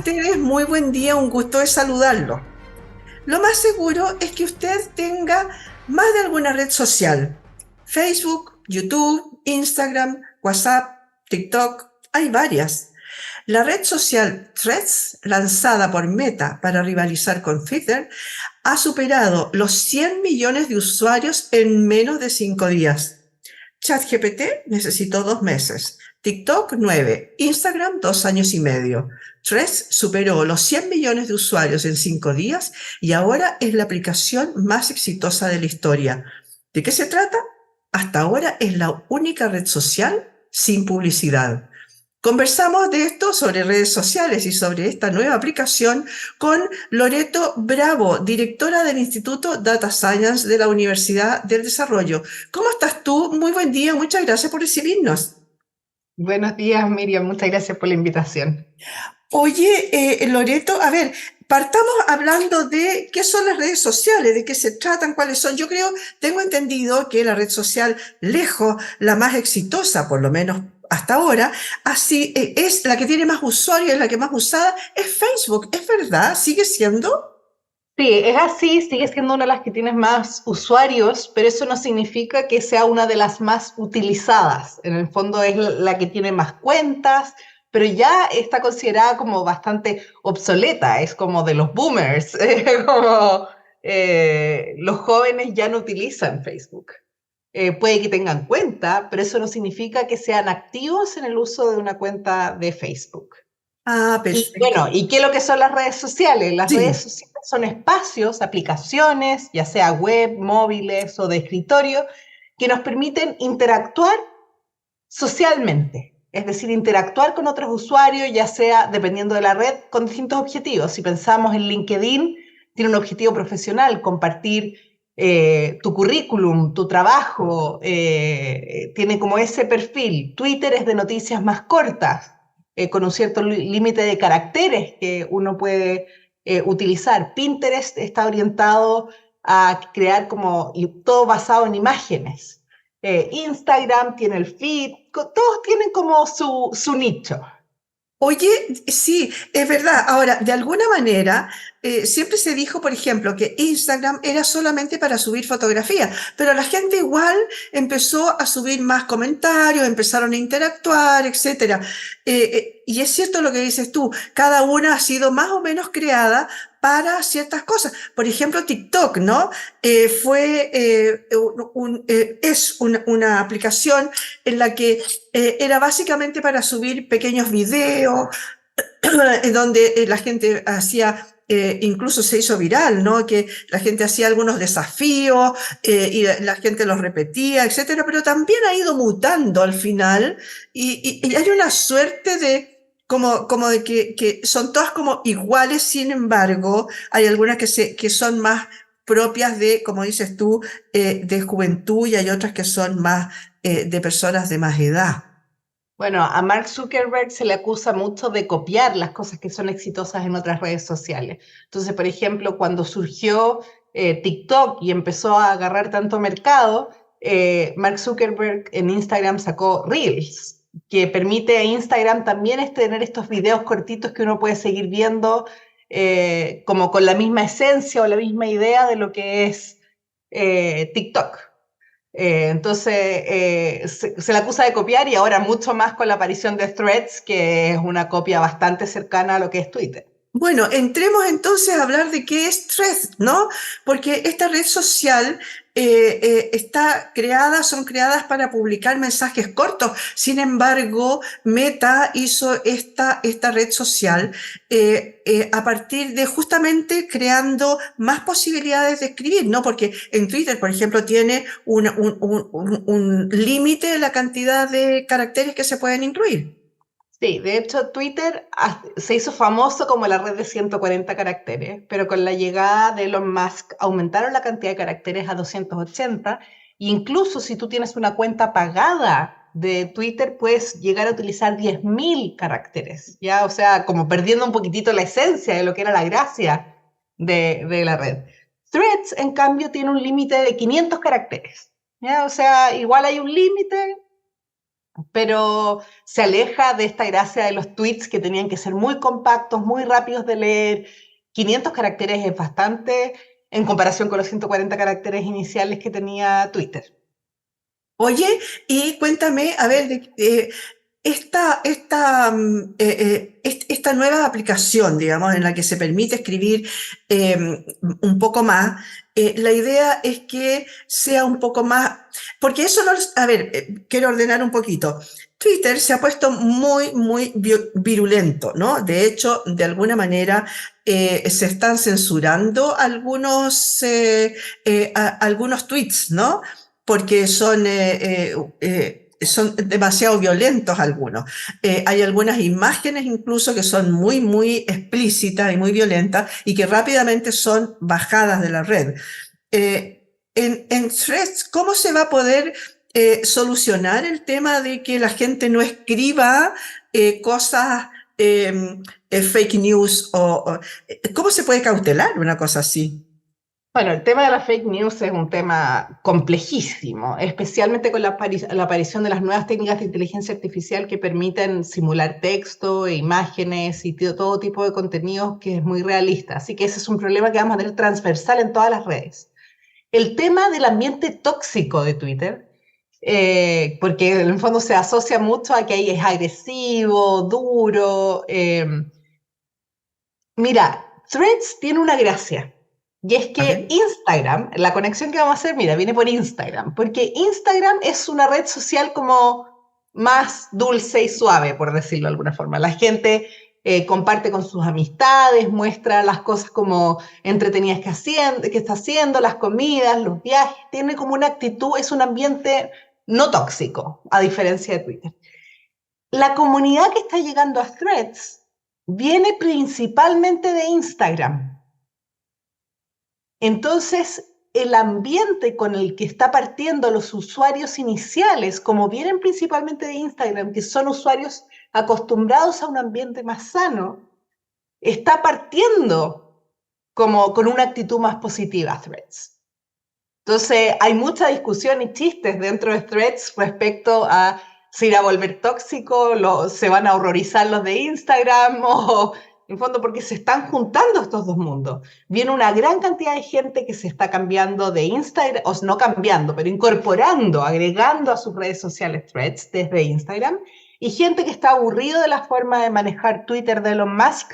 ustedes? Muy buen día, un gusto de saludarlo. Lo más seguro es que usted tenga más de alguna red social. Facebook, YouTube, Instagram, WhatsApp, TikTok, hay varias. La red social Threads, lanzada por Meta para rivalizar con Twitter, ha superado los 100 millones de usuarios en menos de 5 días. ChatGPT necesitó 2 meses, TikTok 9, Instagram 2 años y medio. Threads superó los 100 millones de usuarios en 5 días y ahora es la aplicación más exitosa de la historia. ¿De qué se trata? Hasta ahora es la única red social sin publicidad. Conversamos de esto sobre redes sociales y sobre esta nueva aplicación con Loreto Bravo, directora del Instituto Data Science de la Universidad del Desarrollo. ¿Cómo estás tú? Muy buen día, muchas gracias por recibirnos. Buenos días, Miriam. Muchas gracias por la invitación. Oye, Loreto, a ver, partamos hablando de qué son las redes sociales, de qué se tratan, cuáles son. Yo creo, tengo entendido que la red social, lejos, la más exitosa, por lo menos hasta ahora, así es la que tiene más usuarios, es la que más usada, es Facebook. ¿Es verdad? ¿Sigue siendo? Sí, es así, sigue siendo una de las que tiene más usuarios, pero eso no significa que sea una de las más utilizadas. En el fondo es la que tiene más cuentas, pero ya está considerada como bastante obsoleta, es como de los boomers, como los jóvenes ya no utilizan Facebook. Puede que tengan cuenta, pero eso no significa que sean activos en el uso de una cuenta de Facebook. Ah, Y perfecto. bueno, ¿y qué es lo que son las redes sociales? Las redes Sí. sociales son espacios, aplicaciones, ya sea web, móviles o de escritorio, que nos permiten interactuar socialmente. Es decir, interactuar con otros usuarios, ya sea, dependiendo de la red, con distintos objetivos. Si pensamos en LinkedIn, tiene un objetivo profesional, compartir tu currículum, tu trabajo, tiene como ese perfil. Twitter es de noticias más cortas, con un cierto límite de caracteres que uno puede utilizar. Pinterest está orientado a crear como todo basado en imágenes. Instagram tiene el feed, todos tienen como su nicho. Oye, sí, es verdad. Ahora, de alguna manera, siempre se dijo, por ejemplo, que Instagram era solamente para subir fotografías, pero la gente igual empezó a subir más comentarios, empezaron a interactuar, etcétera. Y es cierto lo que dices tú, cada una ha sido más o menos creada para ciertas cosas. Por ejemplo, TikTok, ¿no? Es una aplicación en la que era básicamente para subir pequeños videos, en donde la gente hacía, incluso se hizo viral, ¿no? Que la gente hacía algunos desafíos y la gente los repetía, etcétera, pero también ha ido mutando al final y hay una suerte de... Como de que son todas como iguales, sin embargo, hay algunas que son más propias de, como dices tú, de juventud y hay otras que son más de personas de más edad. Bueno, a Mark Zuckerberg se le acusa mucho de copiar las cosas que son exitosas en otras redes sociales. Entonces, por ejemplo, cuando surgió TikTok y empezó a agarrar tanto mercado, Mark Zuckerberg en Instagram sacó Reels, que permite a Instagram también tener estos videos cortitos que uno puede seguir viendo como con la misma esencia o la misma idea de lo que es TikTok. Se le acusa de copiar y ahora mucho más con la aparición de Threads, que es una copia bastante cercana a lo que es Twitter. Bueno, entremos entonces a hablar de qué es Threads, ¿no? Porque esta red social son creadas para publicar mensajes cortos. Sin embargo, Meta hizo esta red social a partir de justamente creando más posibilidades de escribir, ¿no? Porque en Twitter, por ejemplo, tiene un límite de la cantidad de caracteres que se pueden incluir. Sí, de hecho Twitter se hizo famoso como la red de 140 caracteres, pero con la llegada de Elon Musk aumentaron la cantidad de caracteres a 280 e incluso si tú tienes una cuenta pagada de Twitter puedes llegar a utilizar 10.000 caracteres, ¿ya? O sea, como perdiendo un poquitito la esencia de lo que era la gracia de la red. Threads, en cambio, tiene un límite de 500 caracteres, ¿ya? O sea, igual hay un límite, pero se aleja de esta gracia de los tweets que tenían que ser muy compactos, muy rápidos de leer. 500 caracteres es bastante en comparación con los 140 caracteres iniciales que tenía Twitter. Oye, y cuéntame, a ver, esta nueva aplicación, digamos, en la que se permite escribir un poco más, la idea es que sea un poco más, porque eso no, a ver, quiero ordenar un poquito. Twitter se ha puesto muy, muy virulento, ¿no? De hecho, de alguna manera se están censurando algunos tweets, ¿no? Porque son demasiado violentos algunos. Hay algunas imágenes incluso que son muy, muy explícitas y muy violentas y que rápidamente son bajadas de la red. En Threads, ¿cómo se va a poder solucionar el tema de que la gente no escriba cosas fake news? ¿Cómo se puede cautelar una cosa así? Bueno, el tema de la fake news es un tema complejísimo, especialmente con la aparición de las nuevas técnicas de inteligencia artificial que permiten simular texto, e imágenes y todo tipo de contenidos que es muy realista. Así que ese es un problema que vamos a tener transversal en todas las redes. El tema del ambiente tóxico de Twitter, porque en el fondo se asocia mucho a que ahí es agresivo, duro. Mira, Threads tiene una gracia. Y es A que ver. Instagram, la conexión que vamos a hacer, mira, viene por Instagram, porque Instagram es una red social como más dulce y suave, por decirlo de alguna forma. La gente comparte con sus amistades, muestra las cosas como entretenidas que está haciendo, las comidas, los viajes, tiene como una actitud, es un ambiente no tóxico, a diferencia de Twitter. La comunidad que está llegando a Threads viene principalmente de Instagram. Entonces, el ambiente con el que está partiendo los usuarios iniciales, como vienen principalmente de Instagram, que son usuarios acostumbrados a un ambiente más sano, está partiendo como con una actitud más positiva a Threads. Entonces, hay mucha discusión y chistes dentro de Threads respecto a si irá a volver tóxico, se van a horrorizar los de Instagram o en fondo porque se están juntando estos dos mundos. Viene una gran cantidad de gente que se está cambiando de Instagram, o no cambiando, pero incorporando, agregando a sus redes sociales Threads desde Instagram, y gente que está aburrido de la forma de manejar Twitter de Elon Musk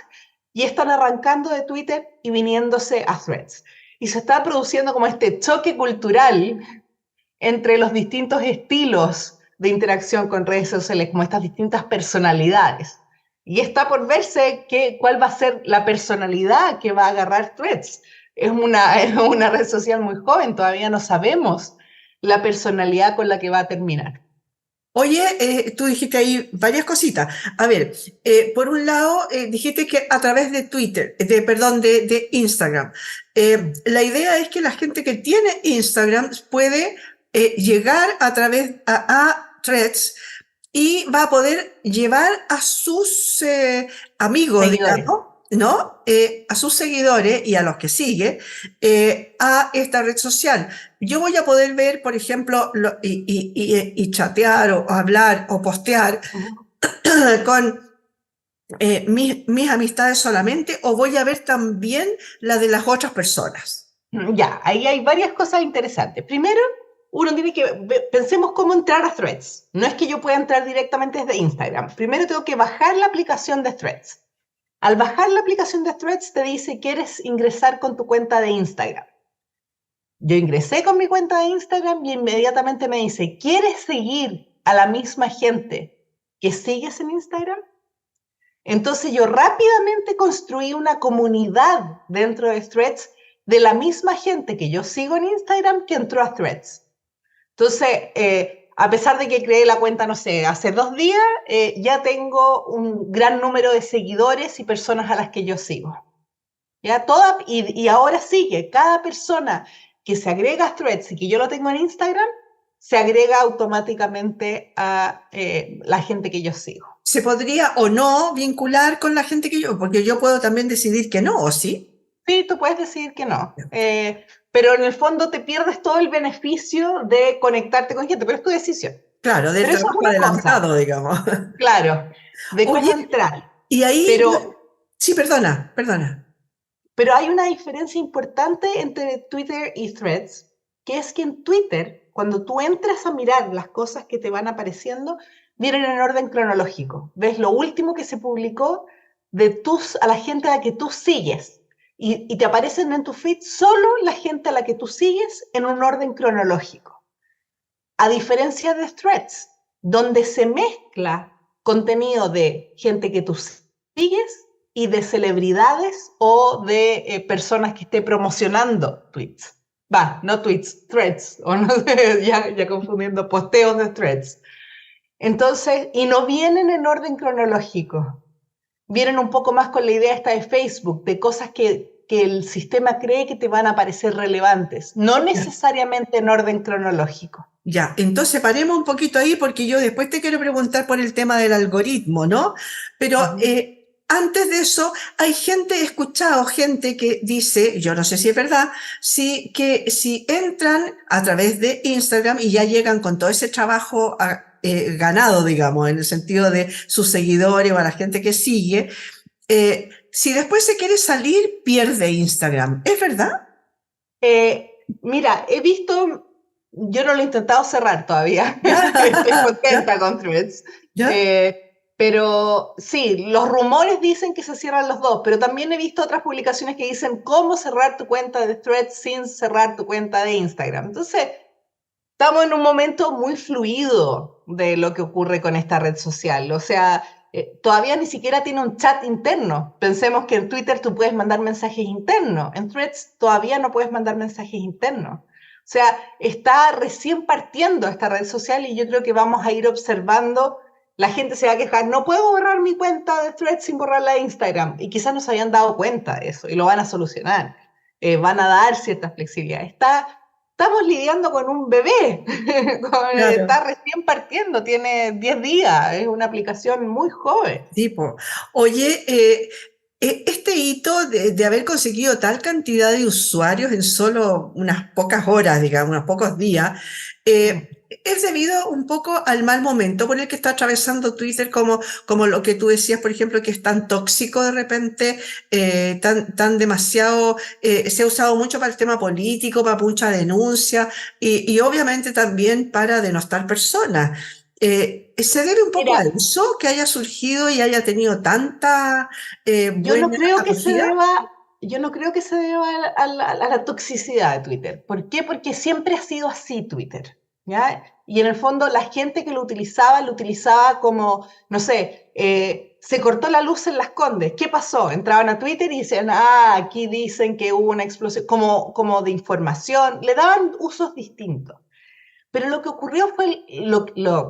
y están arrancando de Twitter y viniéndose a Threads. Y se está produciendo como este choque cultural entre los distintos estilos de interacción con redes sociales, como estas distintas personalidades. Y está por verse cuál va a ser la personalidad que va a agarrar Threads. Es una red social muy joven, todavía no sabemos la personalidad con la que va a terminar. Oye, tú dijiste ahí varias cositas. A ver, por un lado, dijiste que a través de Twitter, perdón, de Instagram. La idea es que la gente que tiene Instagram puede llegar a través a Threads y va a poder llevar a sus amigos, Seguidores. digamos, ¿no? A sus seguidores y a los que sigue a esta red social. Yo voy a poder ver, por ejemplo, y chatear o hablar o postear con mis amistades solamente, o voy a ver también la de las otras personas. Ya, ahí hay varias cosas interesantes. Primero, uno tiene que, pensemos cómo entrar a Threads. No es que yo pueda entrar directamente desde Instagram. Primero tengo que bajar la aplicación de Threads. Al bajar la aplicación de Threads te dice, ¿quieres ingresar con tu cuenta de Instagram? Yo ingresé con mi cuenta de Instagram y inmediatamente me dice, ¿quieres seguir a la misma gente que sigues en Instagram? Entonces yo rápidamente construí una comunidad dentro de Threads de la misma gente que yo sigo en Instagram que entró a Threads. Entonces, a pesar de que creé la cuenta, no sé, hace 2 días, ya tengo un gran número de seguidores y personas a las que yo sigo. ¿Ya? Y ahora sigue, cada persona que se agrega a Threads y que yo lo tengo en Instagram, se agrega automáticamente a la gente que yo sigo. ¿Se podría o no vincular con la gente que yo? Porque yo puedo también decidir que no, ¿o sí? Sí, tú puedes decir que no, pero en el fondo te pierdes todo el beneficio de conectarte con gente, pero es tu decisión. Claro, del Pero eso es trabajo una cosa, adelantado, digamos. claro, de cómo Oye, entrar. y ahí, Pero sí, perdona, perdona. Pero hay una diferencia importante entre Twitter y Threads, que es que en Twitter, cuando tú entras a mirar las cosas que te van apareciendo, vienen en orden cronológico. Ves lo último que se publicó a la gente a la que tú sigues. Y te aparecen en tu feed solo la gente a la que tú sigues en un orden cronológico. A diferencia de Threads, donde se mezcla contenido de gente que tú sigues y de celebridades o de personas que esté promocionando tweets. No tweets, threads, o no sé, ya confundiendo posteos de threads. Entonces, y no vienen en orden cronológico, vienen un poco más con la idea esta de Facebook, de cosas que el sistema cree que te van a parecer relevantes, no Ya, necesariamente en orden cronológico. ya, entonces paremos un poquito ahí porque yo después te quiero preguntar por el tema del algoritmo, ¿no? Pero Uh -huh. antes de eso, hay gente, he escuchado gente que dice, yo no sé si es verdad, que si entran a través de Instagram y ya llegan con todo ese trabajo ganado, digamos, en el sentido de sus seguidores o a la gente que sigue, si después se quiere salir, pierde Instagram. ¿Es verdad? Mira, yo no lo he intentado cerrar todavía, Ya, estoy ya, contenta con Threads, ya. pero sí, los rumores dicen que se cierran los dos, pero también he visto otras publicaciones que dicen cómo cerrar tu cuenta de Threads sin cerrar tu cuenta de Instagram. Entonces, estamos en un momento muy fluido de lo que ocurre con esta red social. O sea, todavía ni siquiera tiene un chat interno. Pensemos que en Twitter tú puedes mandar mensajes internos. En Threads todavía no puedes mandar mensajes internos. O sea, está recién partiendo esta red social y yo creo que vamos a ir observando. La gente se va a quejar, no puedo borrar mi cuenta de Threads sin borrarla de Instagram. Y quizás no se habían dado cuenta de eso y lo van a solucionar. Van a dar cierta flexibilidad. Estamos lidiando con un bebé, Claro. está recién partiendo, tiene 10 días, es una aplicación muy joven. Tipo, oye, este hito de haber conseguido tal cantidad de usuarios en solo unas pocas horas, digamos, unos pocos días, es debido un poco al mal momento por el que está atravesando Twitter, como lo que tú decías, por ejemplo, que es tan tóxico de repente, tan demasiado, se ha usado mucho para el tema político, para mucha denuncia y obviamente también para denostar personas. ¿Se debe un poco a Mira, eso que haya surgido y haya tenido tanta yo no buena creo que se acogida? deba, yo no creo que se deba a la toxicidad de Twitter. ¿Por qué? Porque siempre ha sido así Twitter, ¿ya? Y en el fondo la gente que lo utilizaba como, no sé, se cortó la luz en Las Condes. ¿Qué pasó? Entraban a Twitter y decían, aquí dicen que hubo una explosión, como de información. Le daban usos distintos. Pero lo que ocurrió fue,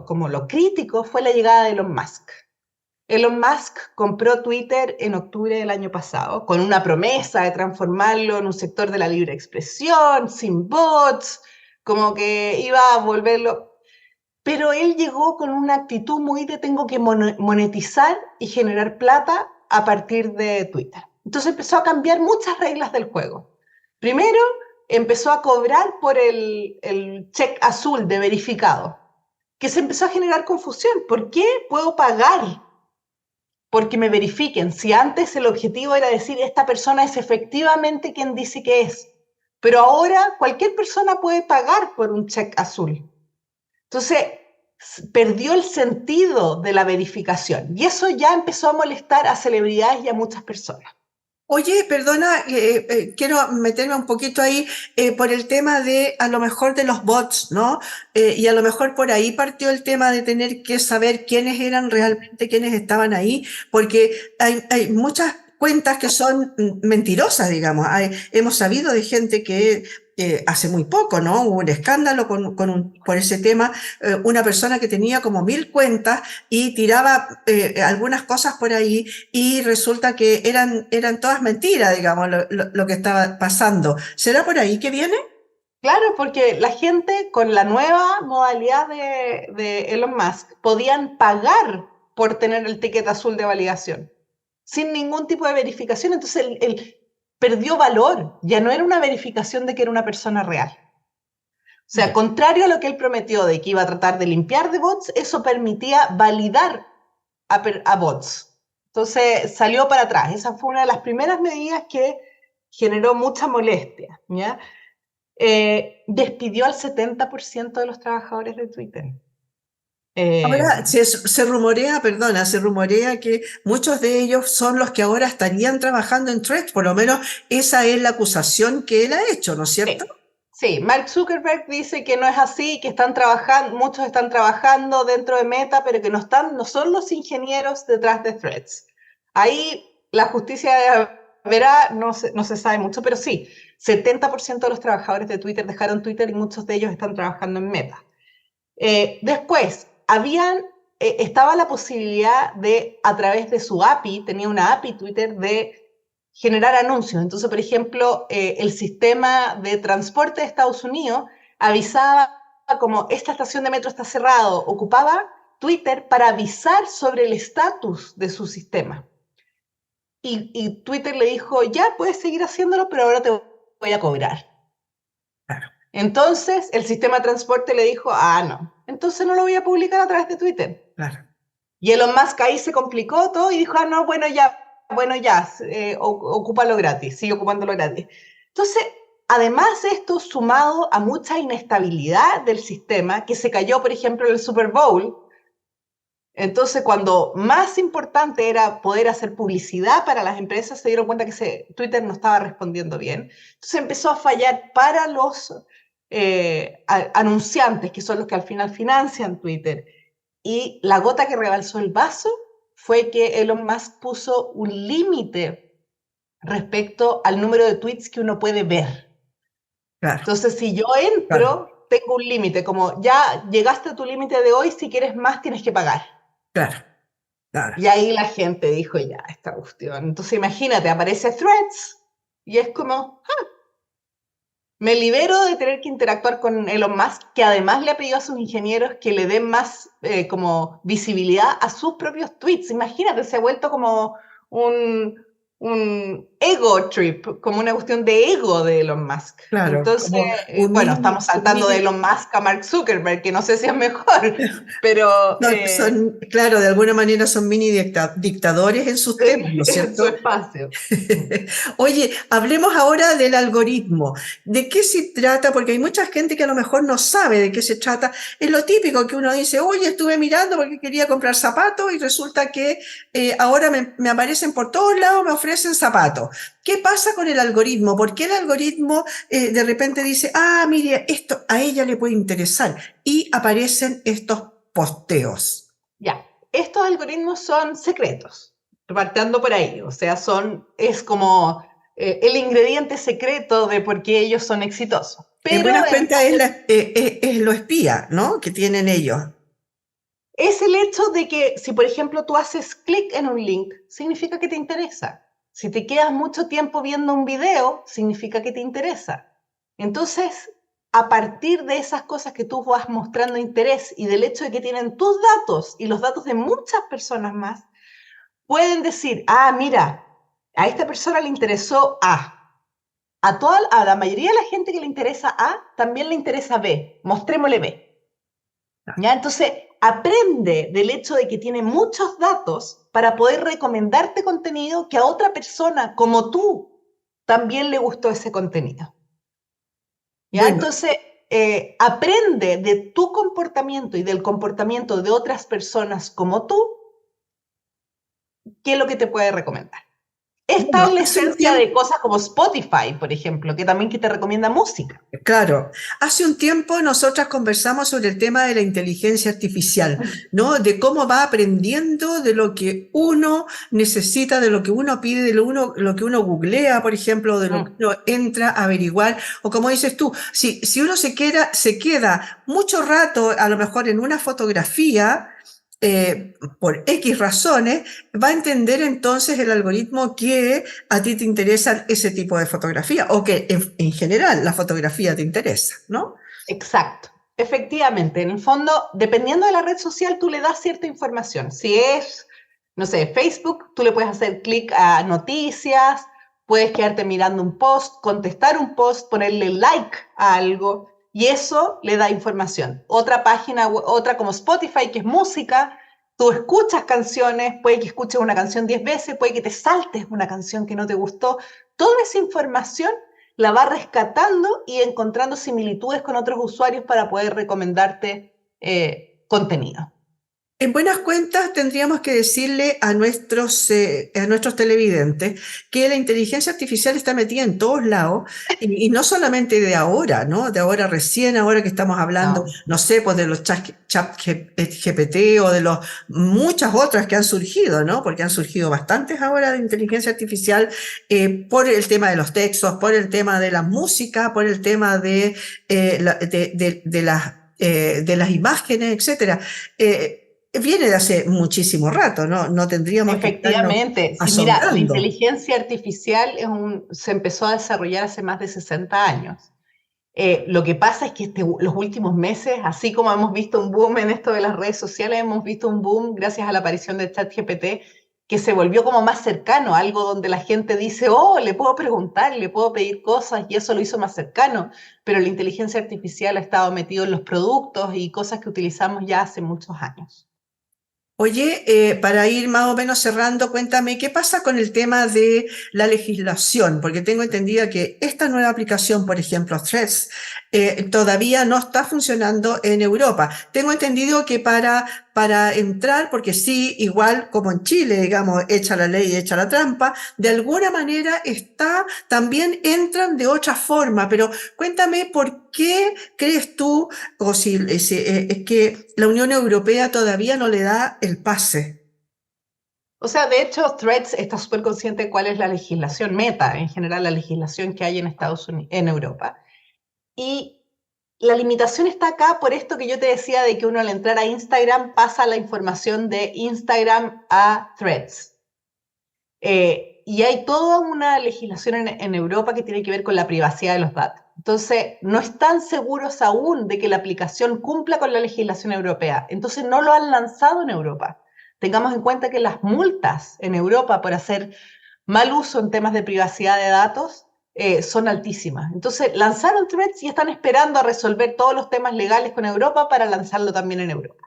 como lo crítico, fue la llegada de Elon Musk. Elon Musk compró Twitter en octubre del año pasado con una promesa de transformarlo en un sector de la libre expresión, sin bots, como que iba a volverlo. Pero él llegó con una actitud muy de tengo que monetizar y generar plata a partir de Twitter. Entonces empezó a cambiar muchas reglas del juego. Primero, empezó a cobrar por el check azul de verificado, que se empezó a generar confusión. ¿Por qué puedo pagar porque me verifiquen? Si antes el objetivo era decir, esta persona es efectivamente quien dice que es, pero ahora cualquier persona puede pagar por un check azul. Entonces, perdió el sentido de la verificación y eso ya empezó a molestar a celebridades y a muchas personas. Oye, perdona, quiero meterme un poquito ahí por el tema de a lo mejor de los bots, ¿no? Y a lo mejor por ahí partió el tema de tener que saber quiénes eran realmente quienes estaban ahí, porque hay muchas cuentas que son mentirosas, digamos. Hemos sabido de gente que hace muy poco, ¿no? Hubo un escándalo por ese tema, una persona que tenía como 1000 cuentas y tiraba algunas cosas por ahí y resulta que eran todas mentiras, digamos, lo que estaba pasando. ¿Será por ahí que viene? Claro, porque la gente con la nueva modalidad de Elon Musk podían pagar por tener el ticket azul de validación sin ningún tipo de verificación. Entonces él perdió valor, ya no era una verificación de que era una persona real. sea, contrario a lo que él prometió de que iba a tratar de limpiar de bots, eso permitía validar a bots. Entonces salió para atrás. Esa fue una de las primeras medidas que generó mucha molestia, ¿ya? Despidió al 70% de los trabajadores de Twitter. Ahora se rumorea, perdona, se rumorea que muchos de ellos son los que ahora estarían trabajando en Threads, por lo menos esa es la acusación que él ha hecho, ¿no es cierto? Sí, Mark Zuckerberg dice que no es así, que están trabajando, muchos están trabajando dentro de Meta, pero que no son los ingenieros detrás de Threads. Ahí la justicia verá, no se sabe mucho, pero sí, 70% de los trabajadores de Twitter dejaron Twitter y muchos de ellos están trabajando en Meta. Después, estaba la posibilidad de, a través de su API, tenía una API Twitter de generar anuncios. Entonces, por ejemplo, el sistema de transporte de Estados Unidos avisaba como esta estación de metro está cerrado, ocupaba Twitter para avisar sobre el estatus de su sistema. Y Twitter le dijo, ya puedes seguir haciéndolo, pero ahora te voy a cobrar. Claro. Entonces, el sistema de transporte le dijo, no, entonces no lo voy a publicar a través de Twitter. Claro. Y Elon Musk ahí se complicó todo y dijo, no, bueno, ya, ocúpalo gratis, sigue ocupándolo gratis. Entonces, además de esto, sumado a mucha inestabilidad del sistema, que se cayó, por ejemplo, en el Super Bowl, entonces cuando más importante era poder hacer publicidad para las empresas, se dieron cuenta que Twitter no estaba respondiendo bien. Entonces empezó a fallar para los anunciantes, que son los que al final financian Twitter. Y la gota que rebalsó el vaso fue que Elon Musk puso un límite respecto al número de tweets que uno puede ver. Claro. Entonces, si yo entro, tengo un límite, como ya llegaste a tu límite de hoy, si quieres más tienes que pagar. Claro. Claro. Y ahí la gente dijo, ya, esta cuestión. Entonces, imagínate, aparece Threads y es como, me libero de tener que interactuar con Elon Musk, que además le ha pedido a sus ingenieros que le den más como visibilidad a sus propios tweets. Imagínate, se ha vuelto como un ego trip, como una cuestión de ego de Elon Musk. Claro, entonces, bueno, estamos saltando de Elon Musk a Mark Zuckerberg, que no sé si es mejor, pero... claro, de alguna manera son mini dictadores en sus temas, ¿no es cierto? En su espacio. Oye, hablemos ahora del algoritmo. ¿De qué se trata? Porque hay mucha gente que a lo mejor no sabe de qué se trata. Es lo típico que uno dice, oye, estuve mirando porque quería comprar zapatos y resulta que ahora me aparecen por todos lados, me ofrecen zapatos. ¿Qué pasa con el algoritmo? ¿Por qué el algoritmo de repente dice, mire, esto a ella le puede interesar? Y aparecen estos posteos. Ya, estos algoritmos son secretos, partiendo por ahí, o sea, es como el ingrediente secreto de por qué ellos son exitosos. Pero en buena cuenta es lo espía, ¿no? Que tienen ellos. Es el hecho de que si, por ejemplo, tú haces clic en un link, significa que te interesa. Si te quedas mucho tiempo viendo un video, significa que te interesa. Entonces, a partir de esas cosas que tú vas mostrando interés y del hecho de que tienen tus datos y los datos de muchas personas más, pueden decir, mira, a esta persona le interesó A. A la mayoría de la gente que le interesa A, también le interesa B. Mostrémosle B. ¿Ya? Entonces, aprende del hecho de que tiene muchos datos para poder recomendarte contenido que a otra persona como tú también le gustó ese contenido. ¿Ya? Bueno. Entonces, aprende de tu comportamiento y del comportamiento de otras personas como tú, qué es lo que te puede recomendar. Esta es la esencia de cosas como Spotify, por ejemplo, que también te recomienda música. Claro. Hace un tiempo nosotras conversamos sobre el tema de la inteligencia artificial, ¿no? De cómo va aprendiendo de lo que uno necesita, de lo que uno pide, de lo que uno googlea, por ejemplo, de lo que uno entra a averiguar. O como dices tú, si uno se queda mucho rato, a lo mejor en una fotografía, por X razones, va a entender entonces el algoritmo que a ti te interesa ese tipo de fotografía o que en general la fotografía te interesa, ¿no? Exacto. Efectivamente, en el fondo, dependiendo de la red social, tú le das cierta información. Si es, no sé, Facebook, tú le puedes hacer clic a noticias, puedes quedarte mirando un post, contestar un post, ponerle like a algo. y eso le da información. Otra página, otra como Spotify, que es música, tú escuchas canciones, puede que escuches una canción 10 veces, puede que te saltes una canción que no te gustó. Toda esa información la va rescatando y encontrando similitudes con otros usuarios para poder recomendarte contenido. En buenas cuentas, tendríamos que decirle a nuestros televidentes que la inteligencia artificial está metida en todos lados y no solamente de ahora, ¿no? De ahora recién, ahora que estamos hablando, No. no sé, pues de los chat GPT o de los muchas otras que han surgido, ¿no? Porque han surgido bastantes ahora de inteligencia artificial por el tema de los textos, por el tema de la música, por el tema de las imágenes, etcétera. Viene de hace muchísimo rato, ¿no? No tendríamos que estarnos Efectivamente, sí, mira, la asombrando. inteligencia artificial se empezó a desarrollar hace más de 60 años. Lo que pasa es que los últimos meses, así como hemos visto un boom en esto de las redes sociales, hemos visto un boom gracias a la aparición de ChatGPT, que se volvió como más cercano, algo donde la gente dice, oh, le puedo preguntar, le puedo pedir cosas, y eso lo hizo más cercano, pero la inteligencia artificial ha estado metido en los productos y cosas que utilizamos ya hace muchos años. Oye, para ir más o menos cerrando, cuéntame, ¿qué pasa con el tema de la legislación? Porque tengo entendido que esta nueva aplicación, por ejemplo, Threads, todavía no está funcionando en Europa. Tengo entendido que para entrar, porque sí, igual como en Chile, digamos, echa la ley, echa la trampa, de alguna manera también entran de otra forma, pero cuéntame por qué crees tú o si es que la Unión Europea todavía no le da el pase. O sea, de hecho, Threads está súper consciente de cuál es la legislación meta, en general la legislación que hay en Estados Unidos, en Europa. Y la limitación está acá por esto que yo te decía de que uno al entrar a Instagram pasa la información de Instagram a Threads. Y hay toda una legislación en Europa que tiene que ver con la privacidad de los datos. Entonces, no están seguros aún de que la aplicación cumpla con la legislación europea. Entonces, no lo han lanzado en Europa. Tengamos en cuenta que las multas en Europa por hacer mal uso en temas de privacidad de datos son altísimas. Entonces, lanzaron Threads y están esperando a resolver todos los temas legales con Europa para lanzarlo también en Europa.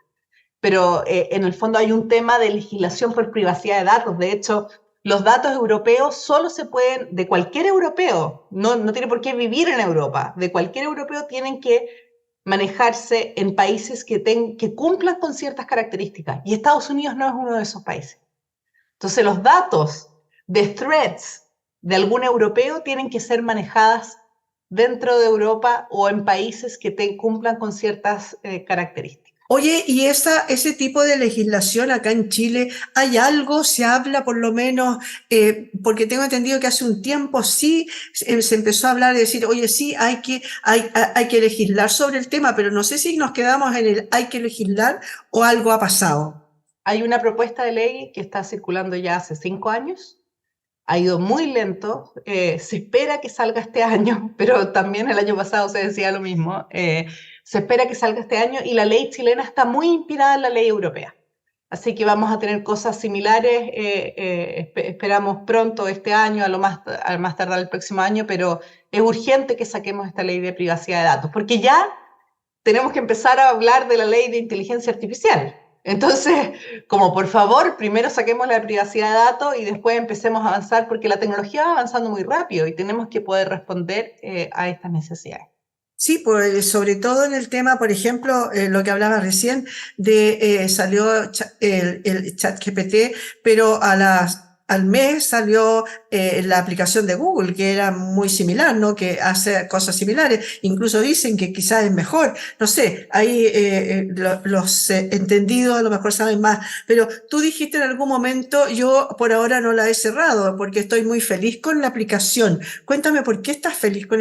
Pero en el fondo hay un tema de legislación por privacidad de datos. De hecho, los datos europeos solo se pueden, de cualquier europeo, no tiene por qué vivir en Europa, de cualquier europeo tienen que manejarse en países que cumplan con ciertas características. Y Estados Unidos no es uno de esos países. Entonces, los datos de threads de algún europeo tienen que ser manejadas dentro de Europa o en países que cumplan con ciertas características. Oye, ¿y ese tipo de legislación acá en Chile, hay algo, se habla por lo menos, porque tengo entendido que hace un tiempo sí se empezó a hablar de decir, oye, sí, hay que legislar sobre el tema, pero no sé si nos quedamos en el hay que legislar o algo ha pasado. Hay una propuesta de ley que está circulando ya hace 5 años, ha ido muy lento, se espera que salga este año, pero también el año pasado se decía lo mismo, se espera que salga este año y la ley chilena está muy inspirada en la ley europea. Así que vamos a tener cosas similares, esperamos pronto este año, a más tardar el próximo año, pero es urgente que saquemos esta ley de privacidad de datos, porque ya tenemos que empezar a hablar de la ley de inteligencia artificial. Entonces, como por favor, primero saquemos la privacidad de datos y después empecemos a avanzar, porque la tecnología va avanzando muy rápido y tenemos que poder responder a estas necesidades. Sí, pues, sobre todo en el tema, por ejemplo, lo que hablaba recién, salió el chat GPT, pero al mes salió la aplicación de Google, que era muy similar, ¿no? Que hace cosas similares. Incluso dicen que quizás es mejor. No sé, ahí los entendidos a lo mejor saben más. Pero tú dijiste en algún momento, yo por ahora no la he cerrado porque estoy muy feliz con la aplicación. Cuéntame, ¿por qué estás feliz con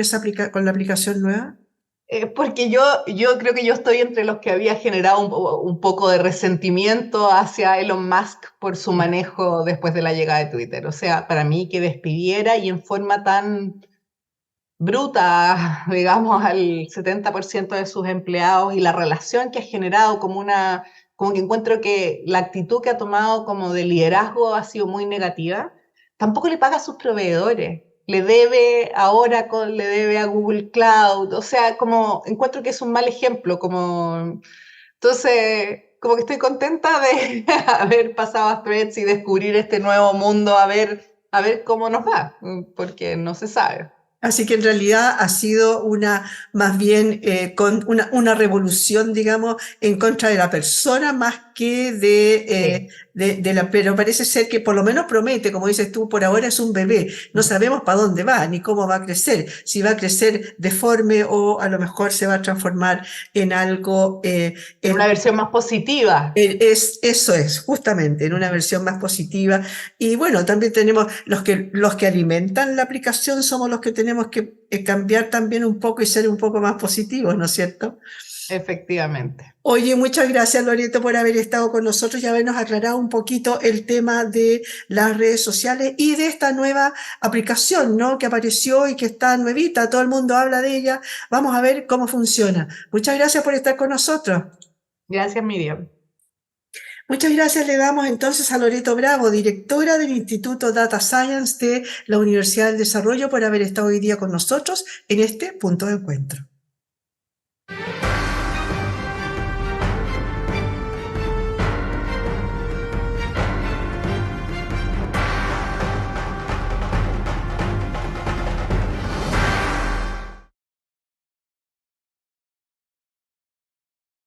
con la aplicación nueva? Porque yo creo que yo estoy entre los que había generado un poco de resentimiento hacia Elon Musk por su manejo después de la llegada de Twitter. O sea, para mí que despidiera y en forma tan bruta, digamos, al 70% de sus empleados y la relación que ha generado como que encuentro que la actitud que ha tomado como de liderazgo ha sido muy negativa. Tampoco le paga a sus proveedores. le debe a Oracle, le debe a Google Cloud, o sea, como encuentro que es un mal ejemplo, como entonces, como que estoy contenta de haber pasado a Threads y descubrir este nuevo mundo, a ver cómo nos va, porque no se sabe. Así que en realidad ha sido más bien con una revolución, digamos, en contra de la persona más que Sí. pero parece ser que por lo menos promete, como dices tú, por ahora es un bebé. No sabemos para dónde va, ni cómo va a crecer, si va a crecer deforme o a lo mejor se va a transformar en algo, En una versión más positiva. eso es, justamente, en una versión más positiva. Y bueno, también tenemos los que alimentan la aplicación, somos los que tenemos que cambiar también un poco y ser un poco más positivos, ¿no es cierto? Efectivamente. Oye, muchas gracias, Loreto, por haber estado con nosotros y habernos aclarado un poquito el tema de las redes sociales y de esta nueva aplicación, ¿no? Que apareció y que está nuevita, todo el mundo habla de ella. Vamos a ver cómo funciona. Muchas gracias por estar con nosotros. Gracias, Miriam. Muchas gracias le damos entonces a Loreto Bravo, directora del Instituto Data Science de la Universidad del Desarrollo, por haber estado hoy día con nosotros en este punto de encuentro.